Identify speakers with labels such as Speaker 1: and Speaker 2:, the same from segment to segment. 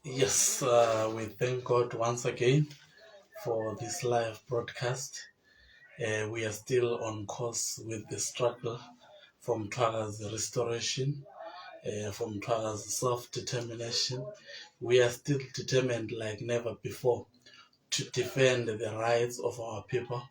Speaker 1: Yes, we thank God once again for this live broadcast. We are still on course with the struggle from Twaga's restoration, from Twaga's self-determination. We are still determined like never before to defend the rights of our people,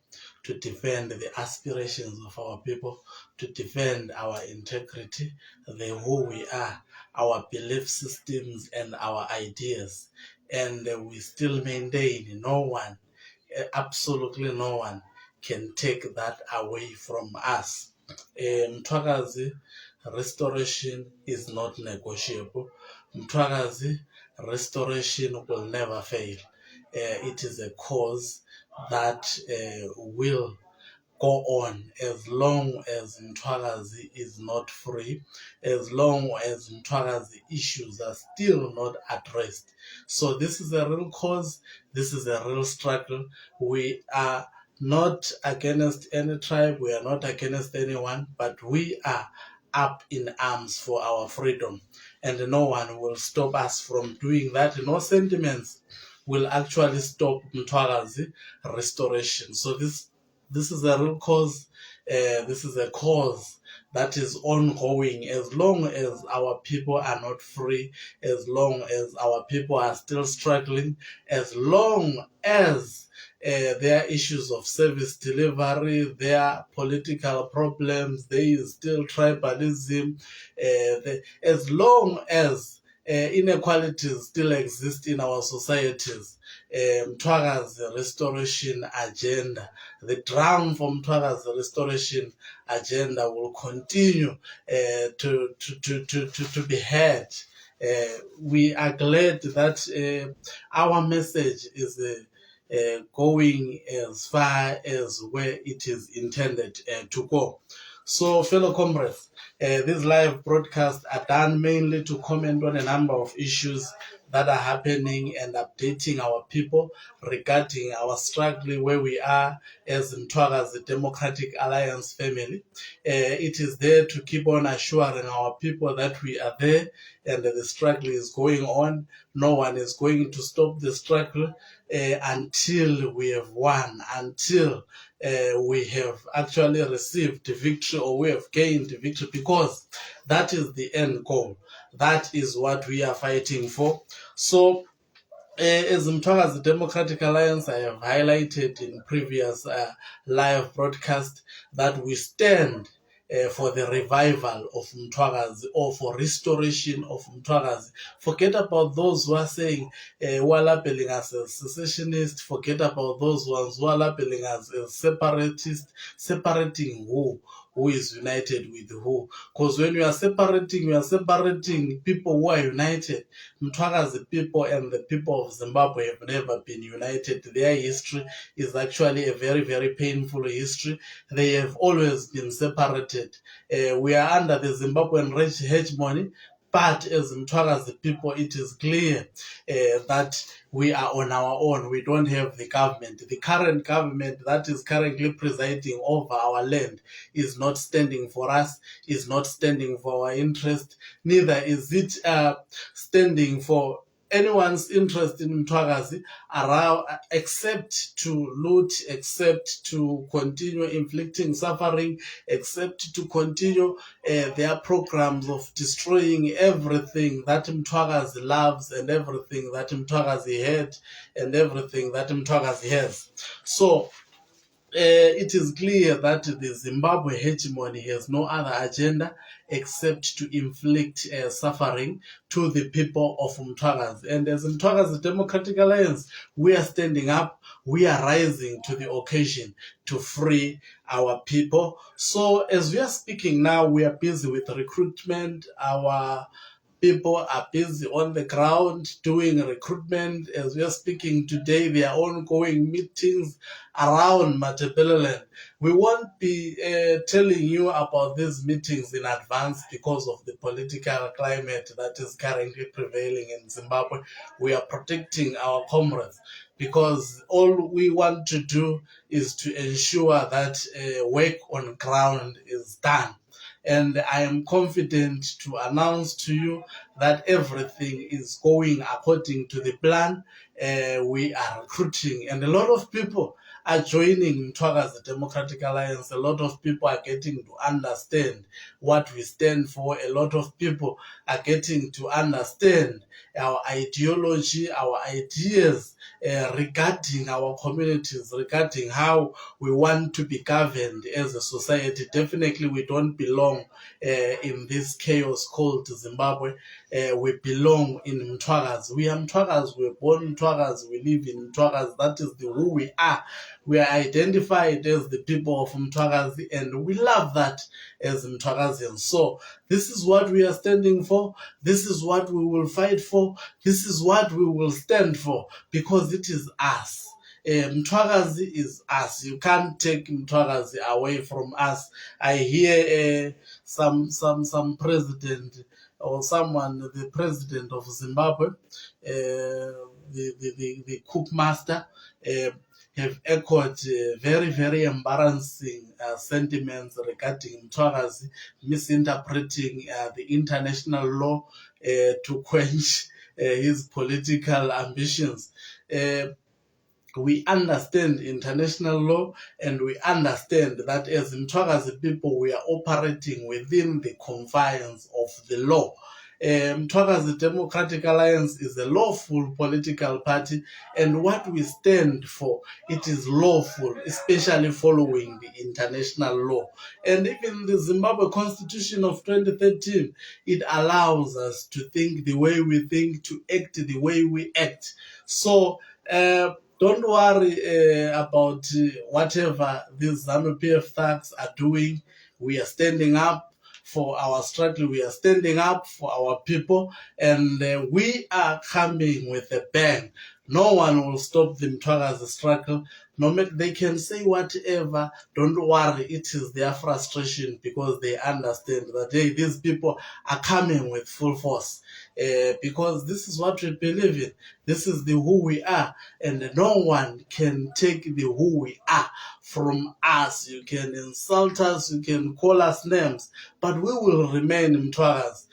Speaker 1: to defend the aspirations of our people, to defend our integrity, the who we are, our belief systems and our ideas. And we still maintain no one, absolutely no one can take that away from us. Mtwakazi restoration is not negotiable. Mtwakazi restoration will never fail. It is a cause that will go on as long as Mtwakazi is not free, as long as Mtwakazi issues are still not addressed. So this is a real cause, this is a real struggle. We are not against any tribe, we are not against anyone, but we are up in arms for our freedom. And no one will stop us from doing that. No sentiments will actually stop Mtwakazi restoration. So this is a real cause. This is a cause that is ongoing as long as our people are not free, as long as our people are still struggling, as long as there are issues of service delivery, there are political problems, there is still tribalism, as long as inequalities still exist in our societies. Mtwaka's restoration agenda, the drum for Mtwaka's restoration agenda will continue to be heard. We are glad that our message is going as far as where it is intended to go. So, fellow comrades, these live broadcasts are done mainly to comment on a number of issues that are happening and updating our people regarding our struggling where we are as Mtwaga's Democratic Alliance family. It is there to keep on assuring our people that we are there and the struggle is going on. No one is going to stop the struggle until we have won, until we have actually received victory or we have gained victory, because that is the end goal. That is what we are fighting for. So, as Mtwaga's Democratic Alliance, I have highlighted in previous live broadcast that we stand for the revival of Mtwagazi, or for restoration of Mtwagazi. Forget about those who are saying, who are labeling us as secessionists. Forget about those ones who are labeling us as separatists. Separating who? Who is united with who? Because when you are separating people who are united. Mtwagazi people and the people of Zimbabwe have never been united. Their history is actually a very, very painful history. They have always been separated. We are under the Zimbabwean hegemony, but as Mtwagazi people, it is clear that we are on our own. We don't have the government. The current government that is currently presiding over our land is not standing for us, is not standing for our interest. Neither is it standing for anyone's interest in Mtwagazi, except to loot, except to continue inflicting suffering, except to continue their programs of destroying everything that Mtwagazi loves and everything that Mtwagazi had and everything that Mtwagazi has. So, it is clear that the Zimbabwe hegemony has no other agenda except to inflict suffering to the people of Mtwagazi. And as Mtwagazi Democratic Alliance, we are standing up, we are rising to the occasion to free our people. So as we are speaking now, we are busy with recruitment. Our people are busy on the ground doing recruitment. As we are speaking today, there are ongoing meetings around Matabeleland. We won't be telling you about these meetings in advance because of the political climate that is currently prevailing in Zimbabwe. We are protecting our comrades because all we want to do is to ensure that work on ground is done. And I am confident to announce to you that everything is going according to the plan. We are recruiting, and a lot of people are joining Mtwaga's Democratic Alliance. A lot of people are getting to understand what we stand for. A lot of people are getting to understand our ideology, our ideas regarding our communities, regarding how we want to be governed as a society. Definitely, we don't belong in this chaos called Zimbabwe. We belong in Mtwagas. We are Mtwagas. We're born Mtwagas. We live in Mtwagas. That is who we are. We are identified as the people of Mtwagas, and we love that as Mtwagasians. So this is what we are standing for. This is what we will fight for. This is what we will stand for, because it is us. Mtwagazi is us. You can't take Mtwagazi away from us. I hear some president or someone, the president of Zimbabwe, the coup master, have echoed very, very embarrassing sentiments regarding Mtwagazi misinterpreting the international law to quench his political ambitions. We understand international law, and we understand that as Mtwagazi people, we are operating within the confines of the law. Mtwagazi Democratic Alliance is a lawful political party, and what we stand for, it is lawful, especially following the international law. And even the Zimbabwe Constitution of 2013, it allows us to think the way we think, to act the way we act. So, don't worry about whatever these ZANU-PF thugs are doing. We are standing up for our struggle. We are standing up for our people, and we are coming with a bang. No one will stop the Mtwagazi struggle. No matter, they can say whatever. Don't worry, it is their frustration, because they understand that, hey, these people are coming with full force. Because this is what we believe in. This is the who we are, and no one can take the who we are from us. You can insult us, you can call us names, but we will remain Mtwagazi.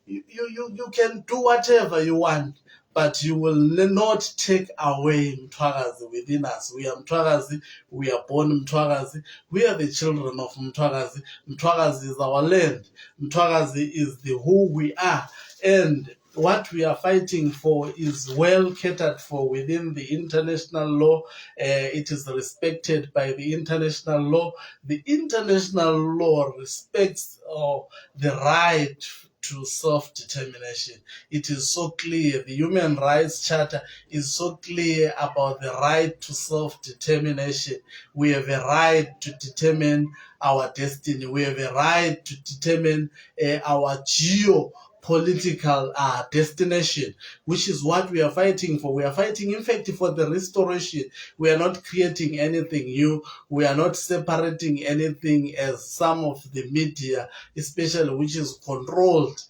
Speaker 1: You can do whatever you want, but you will not take away Mtwagazi within us. We are Mtwagazi. We are born Mtwagazi. We are the children of Mtwagazi. Mtwagazi is our land. Mtwagazi is the who we are. And what we are fighting for is well catered for within the international law. It is respected by the international law. The international law respects the right to self-determination. It is so clear. The Human Rights Charter is so clear about the right to self-determination. We have a right to determine our destiny. We have a right to determine our geopolitical destination, which is what we are fighting for. We are fighting, in fact, for the restoration. We are not creating anything new. We are not separating anything, as some of the media, especially which is controlled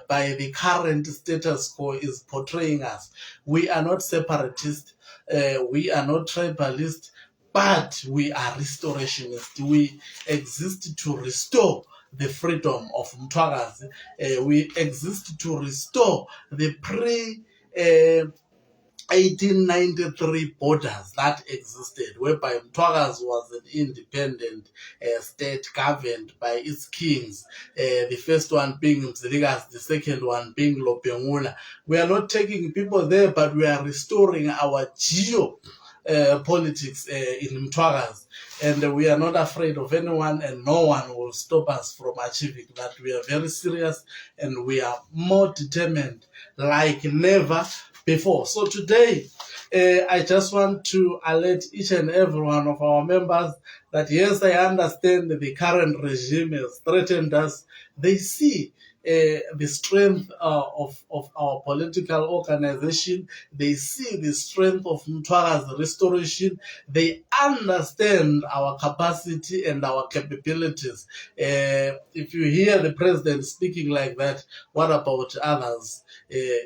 Speaker 1: by the current status quo, is portraying us. We are not separatists. We are not tribalist, but we are restorationists. We exist to restore the freedom of Mtwagazi. We exist to restore the pre-1893 borders that existed, whereby Mtwagazi was an independent state governed by its kings, the first one being Mzilikazi, the second one being Lobengula. We are not taking people there, but we are restoring our politics in Mtwagazi. And we are not afraid of anyone, and no one will stop us from achieving that. We are very serious, and we are more determined like never before. So today, I just want to alert each and every one of our members that, yes, I understand that the current regime has threatened us. They see the strength of our political organization. They see the strength of Mtwaga's restoration. They understand our capacity and our capabilities. If you hear the president speaking like that, what about others?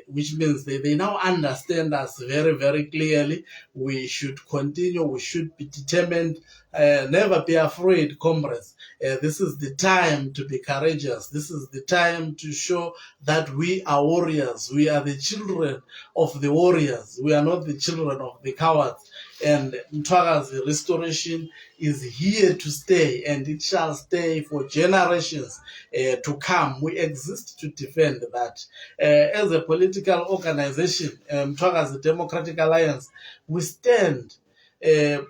Speaker 1: Which means they now understand us very, very clearly. We should continue. We should be determined Never be afraid, comrades. This is the time to be courageous. This is the time to show that we are warriors. We are the children of the warriors. We are not the children of the cowards. And Mtwaga's restoration is here to stay, and it shall stay for generations to come. We exist to defend that. As a political organization, Mtwaga's Democratic Alliance, we stand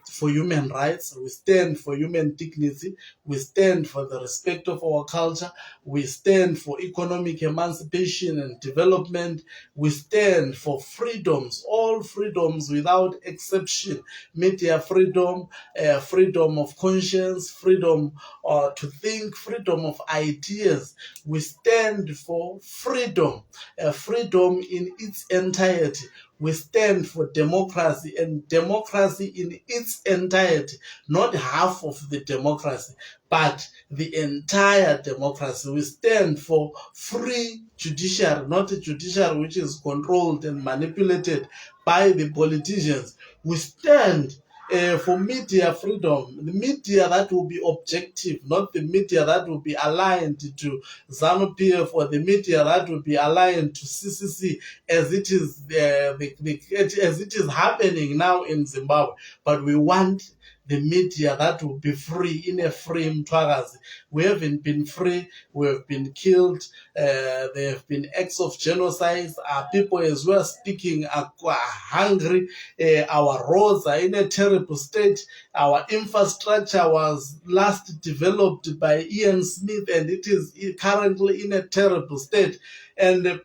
Speaker 1: for human rights, we stand for human dignity, we stand for the respect of our culture, we stand for economic emancipation and development, we stand for freedoms, all freedoms without exception: media freedom, freedom of conscience, freedom to think, freedom of ideas. We stand for freedom, freedom in its entirety. We stand for democracy, and democracy in its entirety, not half of the democracy, but the entire democracy. We stand for free judiciary, not a judiciary which is controlled and manipulated by the politicians. We stand for media freedom, the media that will be objective, not the media that will be aligned to ZANU-PF, or the media that will be aligned to CCC, as it is as it is happening now in Zimbabwe. But we want the media that will be free, in a free Mtwagazi. We haven't been free, we have been killed, there have been acts of genocide, our people as well speaking are hungry, our roads are in a terrible state, our infrastructure was last developed by Ian Smith and it is currently in a terrible state, and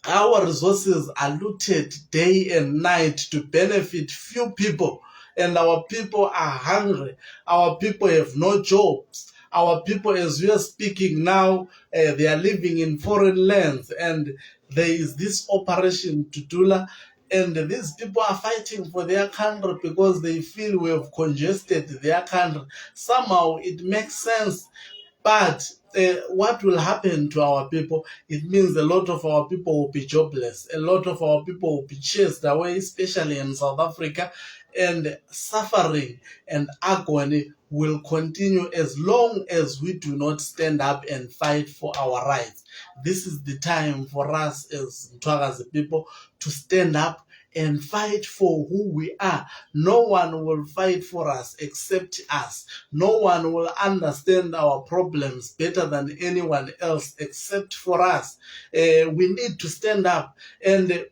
Speaker 1: our resources are looted day and night to benefit few people, and our people are hungry. Our people have no jobs. Our people, as we are speaking now, they are living in foreign lands, and there is this operation dududa, and these people are fighting for their country because they feel we have congested their country. Somehow it makes sense, but what will happen to our people? It means a lot of our people will be jobless. A lot of our people will be chased away, especially in South Africa, and suffering and agony will continue as long as we do not stand up and fight for our rights. This is the time for us as Mtwagazi people to stand up and fight for who we are. No one will fight for us except us. No one will understand our problems better than anyone else except for us. We need to stand up. And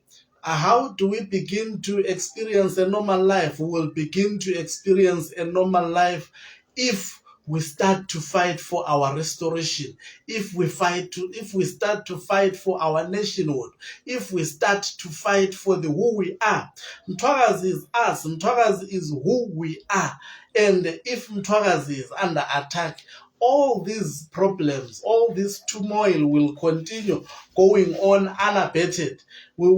Speaker 1: how do we begin to experience a normal life? We will begin to experience a normal life if we start to fight for our restoration, if we start to fight for our nationhood, if we start to fight for the who we are. Mtwagazi is us. Mtwagazi is who we are. And if Mtwagazi is under attack, all these problems, all this turmoil will continue going on unabated. We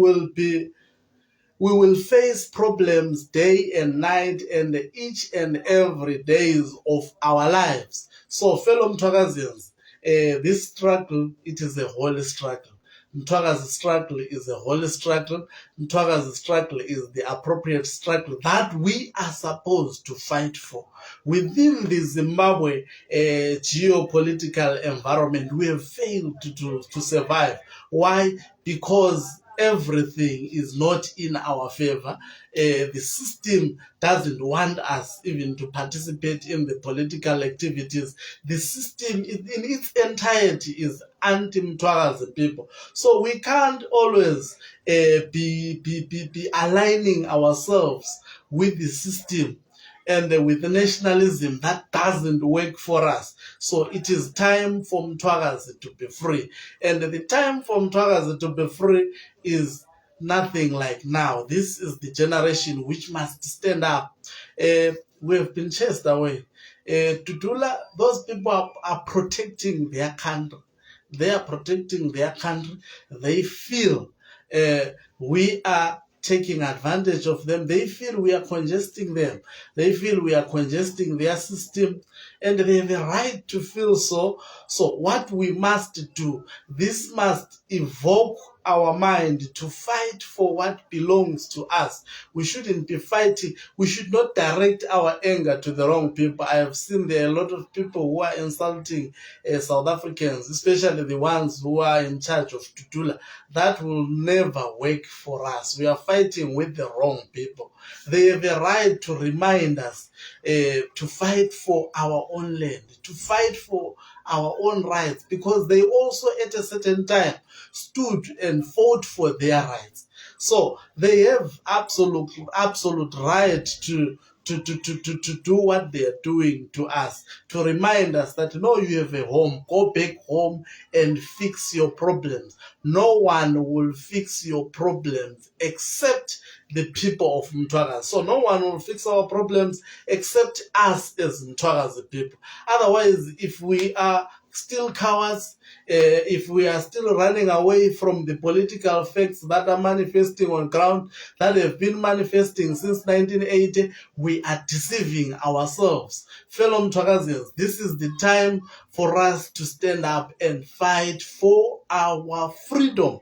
Speaker 1: will face problems day and night and each and every days of our lives. So, fellow Mtwagazians, this struggle, it is a holy struggle. Mtwagazi struggle is a holy struggle. Mtwagazi struggle is the appropriate struggle that we are supposed to fight for. Within the Zimbabwe geopolitical environment, we have failed to survive. Why? Because everything is not in our favor. The system doesn't want us even to participate in the political activities. The system in its entirety is anti-Mtwagazi people. So we can't always be aligning ourselves with the system and with the nationalism. That doesn't work for us. So it is time for Mtwagazi to be free. And the time for Mtwagazi to be free is nothing like now. This is the generation which must stand up. We have been chased away. Dududa, those people are protecting their country. They are protecting their country. They feel we are taking advantage of them. They feel we are congesting them. They feel we are congesting their system, and they have a right to feel so. So what we must do, this must evoke our mind to fight for what belongs to us. We shouldn't be fighting. We should not direct our anger to the wrong people. I have seen there are a lot of people who are insulting South Africans, especially the ones who are in charge of dududa. That will never work for us. We are fighting with the wrong people. They have a right to remind us to fight for our own land, to fight for our own rights, because they also at a certain time stood and fought for their rights. So they have absolute right to do what they are doing to us, to remind us that no, you have a home, go back home and fix your problems. No one will fix your problems except the people of Mtwagazi. So no one will fix our problems except us as Mtwagazi people. Otherwise, if we are still cowards, if we are still running away from the political facts that are manifesting on ground, that have been manifesting since 1980, we are deceiving ourselves. Fellow Mtwagazians, this is the time for us to stand up and fight for our freedom.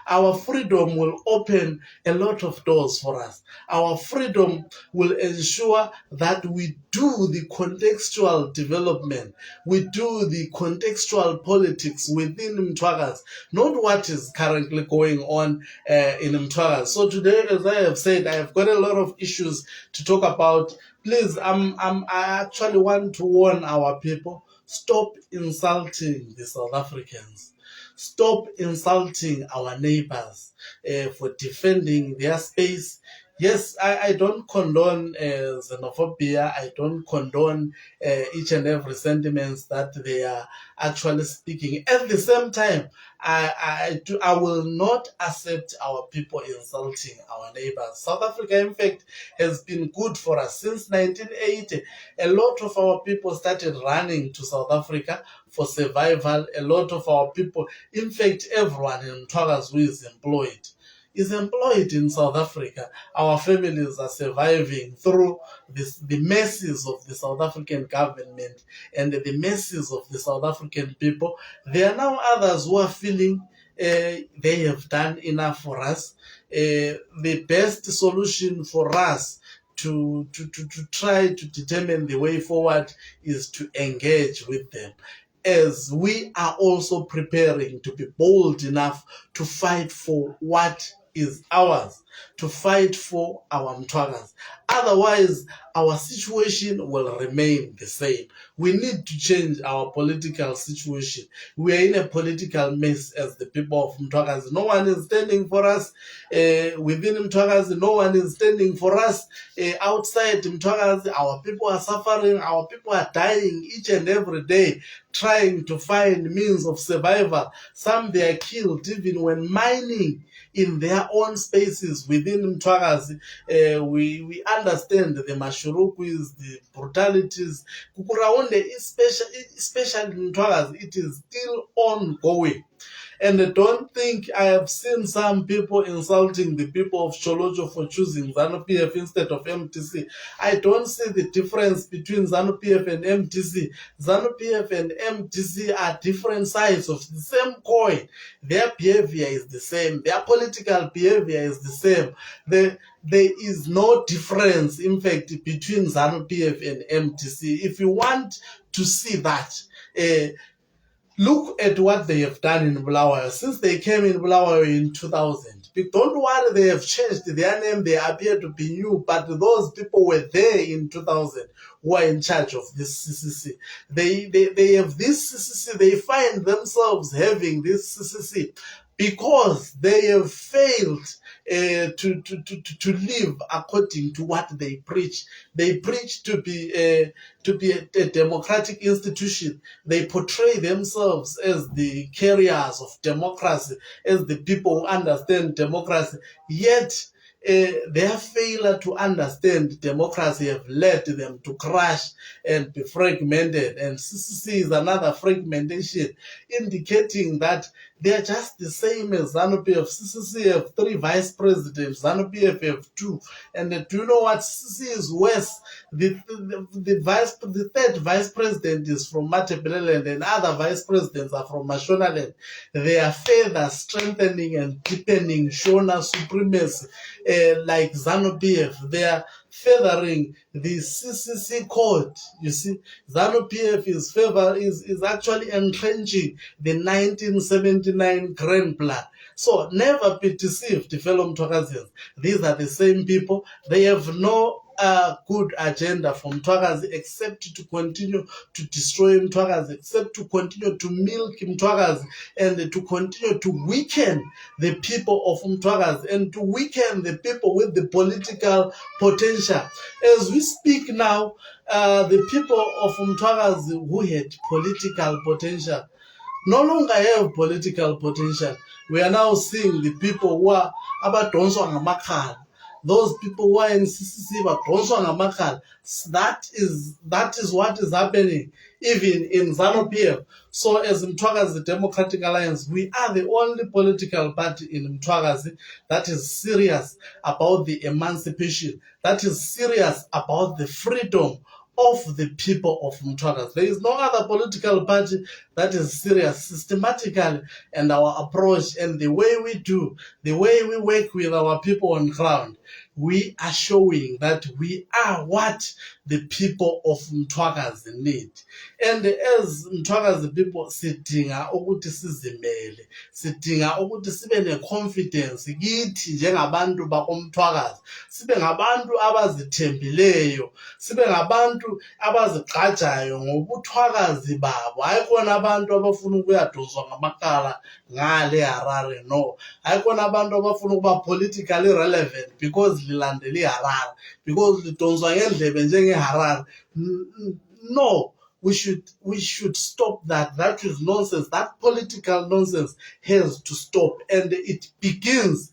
Speaker 1: Our freedom will open a lot of doors for us. Our freedom will ensure that we do the contextual development, we do the contextual politics within Mtwagazi, not what is currently going on in Mtwagazi. So today, as I have said, I have got a lot of issues to talk about. Please, I actually want to warn our people, stop insulting the South Africans. Stop insulting our neighbors for defending their space. Yes, I don't condone xenophobia. I don't condone each and every sentiments that they are actually speaking. At the same time, I will not accept our people insulting our neighbors. South Africa, in fact, has been good for us since 1980. A lot of our people started running to South Africa for survival. A lot of our people, in fact, everyone in Mtwagazi who is employed in South Africa. Our families are surviving through the mercies of the South African government and the mercies of the South African people. There are now others who are feeling they have done enough for us. The best solution for us to try to determine the way forward is to engage with them, as we are also preparing to be bold enough to fight for what is ours, to fight for our Mtwagazi. Otherwise, our situation will remain the same. We need to change our political situation. We are in a political mess as the people of Mtwagazi. No one is standing for us within Mtwagazi. No one is standing for us outside Mtwagazi. Our people are suffering. Our people are dying each and every day, trying to find means of survival. Some they are killed even when mining in their own spaces within Mtwagazi. We understand the mashurukwis, the brutalities. Kukuraonde, especially in Mtwagazi, it is still ongoing. And I don't think I have seen some people insulting the people of Cholocho for choosing ZANU-PF instead of MTC. I don't see the difference between ZANU-PF and MTC. ZANU-PF and MTC are different sides of the same coin. Their behavior is the same. Their political behavior is the same. There is no difference, in fact, between ZANU-PF and MTC. If you want to see that, look at what they have done in Bulawayo since they came in Bulawayo in 2000. Don't worry, they have changed their name. They appear to be new, but those people were there in 2000 who are in charge of this CCC. They have this CCC. They find themselves having this CCC because they have failed to live according to what they preach. They preach to be a democratic institution. They portray themselves as the carriers of democracy, as the people who understand democracy. Yet their failure to understand democracy have led them to crash and be fragmented. And CCC is another fragmentation, indicating that They are just the same as ZANU-PF. CCC have 3 vice presidents, ZANU-PF have 2. And do you know what? CCC is worse. The third vice president is from Matebeleland and other vice presidents are from Mashonaland. They are further strengthening and deepening Shona supremacy like ZANU-PF. They are furthering the CCC code. You see, ZANU-PF is actually entrenching the 1979 Grand Plan. So never be deceived, fellow Mtwakazians. These are the same people. They have no good agenda for Mtwakazi except to continue to destroy Mtwakazi, except to continue to milk Mtwakazi, and to continue to weaken the people of Mtwakazi, and to weaken the people with the political potential. As we speak now, the people of Mtwakazi who had political potential no longer have political potential. We are now seeing the people who are abadonswa ngamakhala. Those people who are in CCC badonswa ngamakhala. That is what is happening even in ZANU-PF. So as Mtwakazi Democratic Alliance, we are the only political party in Mtwakazi that is serious about the emancipation, that is serious about the freedom of the people of Mtwakazi. There is no other political party that is serious systematically, and our approach and the way we do, the way we work with our people on ground, we are showing that we are what the people of Mtwakazi need. And as Mtwakazi people, sidinga ukuthi sizimele, sidinga ukuthi sibe ne-confidence kithi njengabantu bakoMtwakazi, sibe ngabantu abazithembileyo, sibe ngabantu abazigqajayo ngobuthwakazi babo. Hayikhona abantu abafuna ukuyadoswa ngamakhala ngale eHarare, no. Hayikhona abantu abafuna ukuba politically relevant because lilandela iHarare, because lidonswa ngendlebe njengeHarare. No, we should stop that. That is nonsense. That political nonsense has to stop, and it begins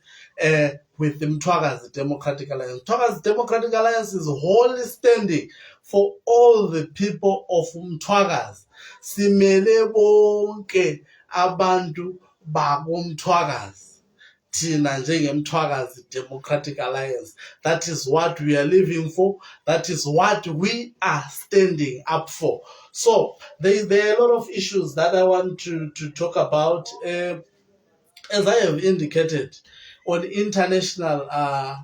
Speaker 1: with the Mtwakazi Democratic Alliance. Mtwakazi Democratic Alliance is wholly standing for all the people of Mtwakazi. Simele bonke abantu bakoMtwakazi. Thina njengeMtwakazi Democratic Alliance. That is what we are living for. That is what we are standing up for. So there are a lot of issues that I want to talk about. As I have indicated, on international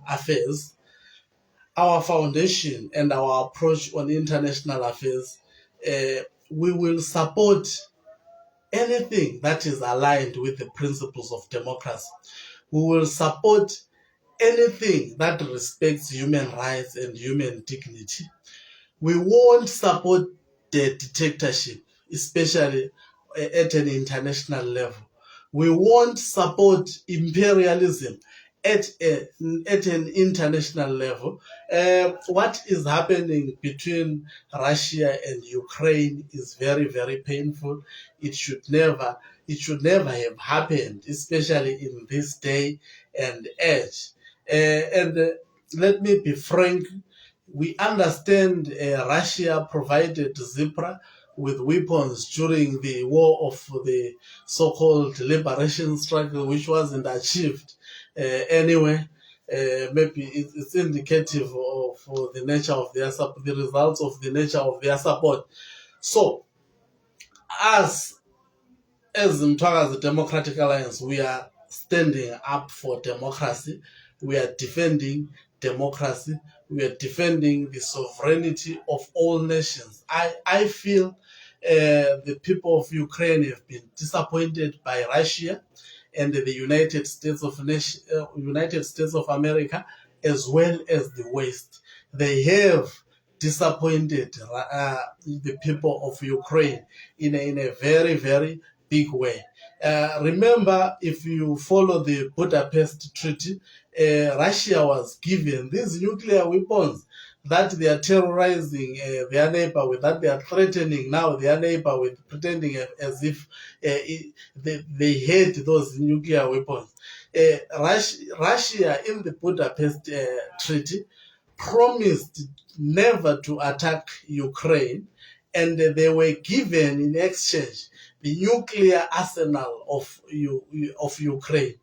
Speaker 1: affairs, our foundation and our approach on international affairs, we will support anything that is aligned with the principles of democracy. We will support anything that respects human rights and human dignity. We won't support the dictatorship, especially at an international level. We won't support imperialism at an international level. What is happening between Russia and Ukraine is very, very painful. It should never have happened, especially in this day and age. Let me be frank. We understand Russia provided Zipra with weapons during the war of the so-called liberation struggle, which wasn't achieved anyway. Maybe it's indicative of the nature of their support, the results of the nature of their support. So, as Mtwakazi Democratic Alliance, we are standing up for democracy. We are defending democracy. We are defending the sovereignty of all nations. I feel the people of Ukraine have been disappointed by Russia and the United States of America, as well as the West. They have disappointed the people of Ukraine in a very, very big way. Remember, if you follow the Budapest Treaty, Russia was given these nuclear weapons that they are terrorizing their neighbor with, that they are threatening now their neighbor with, pretending as if they had those nuclear weapons. Russia in the Budapest Treaty promised never to attack Ukraine, and they were given in exchange the nuclear arsenal of Ukraine.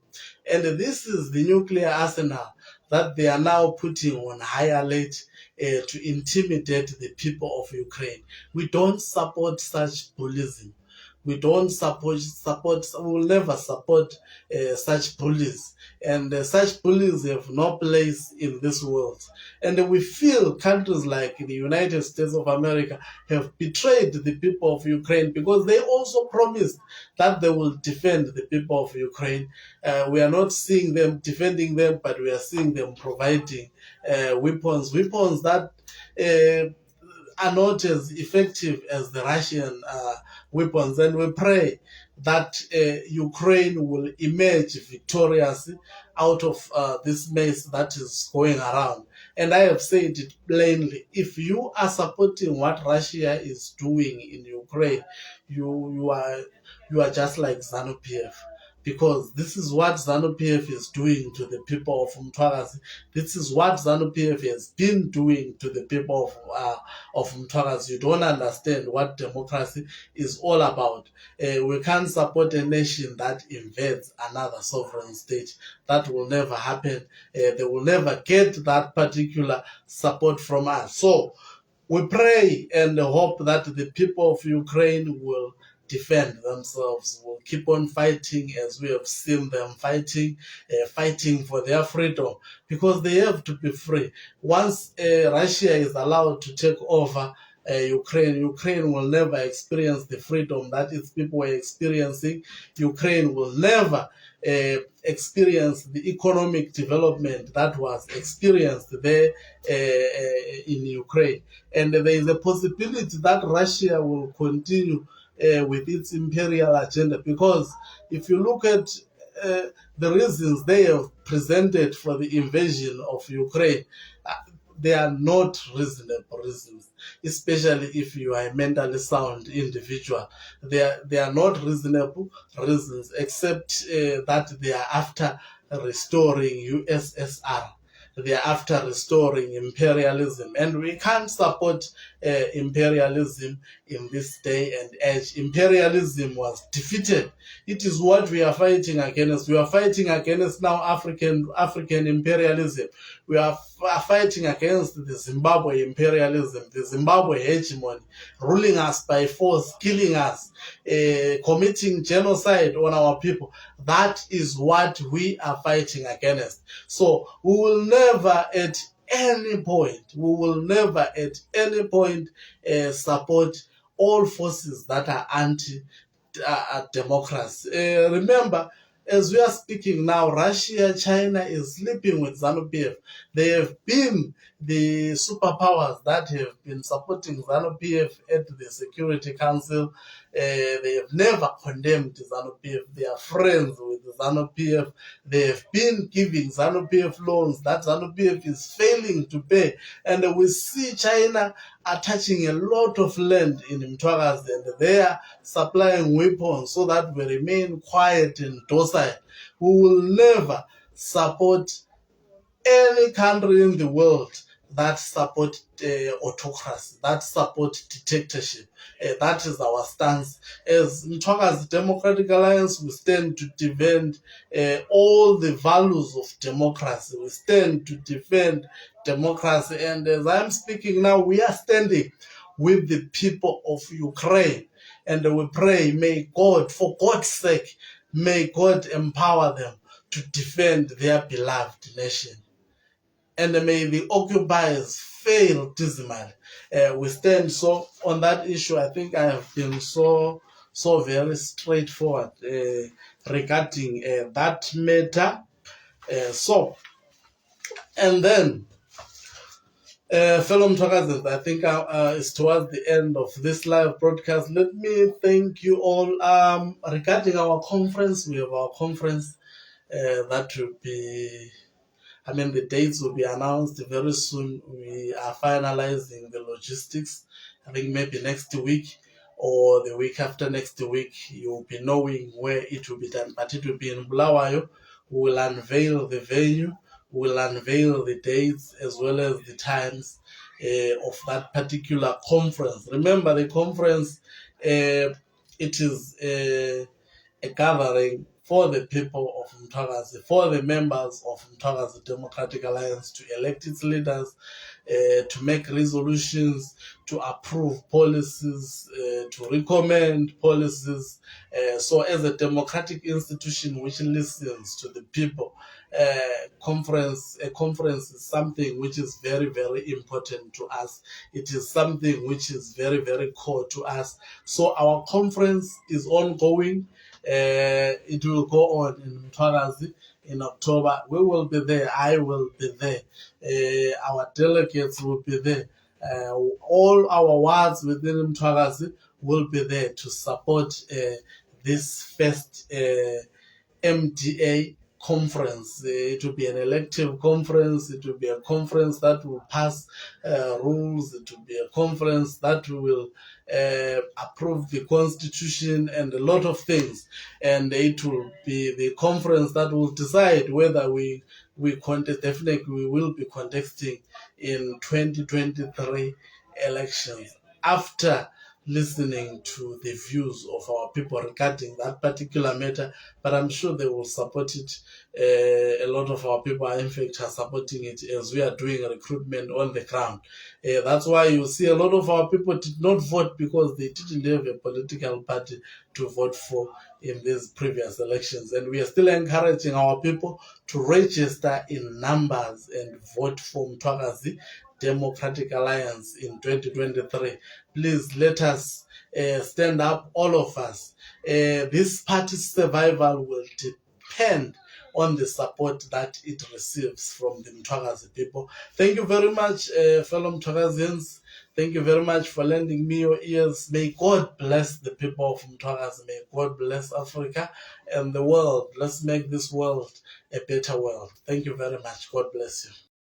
Speaker 1: And this is the nuclear arsenal that they are now putting on high alert to intimidate the people of Ukraine. We don't support such bullyism. We don't we will never support such bullies. And such bullies have no place in this world. And we feel countries like the United States of America have betrayed the people of Ukraine because they also promised that they will defend the people of Ukraine. We are not seeing them defending them, but we are seeing them providing weapons that are not as effective as the Russian weapons. And we pray that Ukraine will emerge victorious out of this mess that is going around. And I have said it plainly: if you are supporting what Russia is doing in Ukraine, you are just like ZANU-PF. Because this is what ZANU-PF is doing to the people of Mtwagazi. This is what ZANU-PF has been doing to the people of Mtwagazi. You don't understand what democracy is all about. We can't support a nation that invades another sovereign state. That will never happen. They will never get that particular support from us. So we pray and hope that the people of Ukraine will defend themselves, will keep on fighting as we have seen them fighting for their freedom, because they have to be free. Once Russia is allowed to take over Ukraine will never experience the freedom that its people were experiencing. Ukraine will never experience the economic development that was experienced there in Ukraine. And there is a possibility that Russia will continue with its imperial agenda, because if you look at the reasons they have presented for the invasion of Ukraine, they are not reasonable reasons, especially if you are a mentally sound individual. They are not reasonable reasons, except that they are after restoring USSR. They are after restoring imperialism. And we can't support imperialism in this day and age. Imperialism was defeated. It is what we are fighting against. We are fighting against now African imperialism. We are fighting against the Zimbabwe imperialism, the Zimbabwe hegemony, ruling us by force, killing us, committing genocide on our people. That is what we are fighting against. So we will never at any point support all forces that are anti-democracy. Remember, as we are speaking now, Russia, China is sleeping with ZANU-PF. They have been the superpowers that have been supporting ZANU-PF at the Security Council. They have never condemned ZANU-PF. They are friends with ZANU-PF. They have been giving ZANU-PF loans that ZANU-PF is failing to pay. And we see China attaching a lot of land in Mtwagazi, and they are supplying weapons so that we remain quiet and docile. We will never support any country in the world that support autocracy, that support dictatorship. That is our stance. As Mtwagazi Democratic Alliance, we stand to defend all the values of democracy. We stand to defend democracy. And as I'm speaking now, we are standing with the people of Ukraine. And we pray, may God, for God's sake, may God empower them to defend their beloved nation. And may the occupiers fail dismally. We stand so on that issue. I think I have been so very straightforward regarding that matter. And then, fellow Mtwagazis, I think it's towards the end of this live broadcast. Let me thank you all. Regarding our conference, we have our conference that will be, the dates will be announced very soon. We are finalizing the logistics. I think maybe next week or the week after next week, you'll be knowing where it will be done. But it will be in Bulawayo. We will unveil the venue. We will unveil the dates as well as the times of that particular conference. Remember, the conference it is a gathering for the people of Mnangagwa, for the members of Mnangagwa Democratic Alliance to elect its leaders, to make resolutions, to approve policies, to recommend policies. So as a democratic institution which listens to the people, a conference is something which is very, very important to us. It is something which is very, very core to us. So our conference is ongoing. It will go on in Mtwarazi in October. We will be there. I will be there. Our delegates will be there. All our wards within Mtwarazi will be there to support this first MDA conference. It will be an elective conference. It will be a conference that will pass rules. It will be a conference that will approve the constitution and a lot of things. And it will be the conference that will decide whether we contest. Definitely, we will be contesting in 2023 elections after listening to the views of our people regarding that particular matter, but I'm sure they will support it. A lot of our people, in fact, are supporting it as we are doing recruitment on the ground. That's why you see a lot of our people did not vote because they didn't have a political party to vote for in these previous elections. And we are still encouraging our people to register in numbers and vote for Mnangagwa Democratic Alliance in 2023. Please let us stand up, all of us. This party's survival will depend on the support that it receives from the Mtwarazi people. Thank you very much, fellow Mtwarazians. Thank you very much for lending me your ears. May God bless the people of Mtwarazi. May God bless Africa and the world. Let's make this world a better world. Thank you very much. God bless you.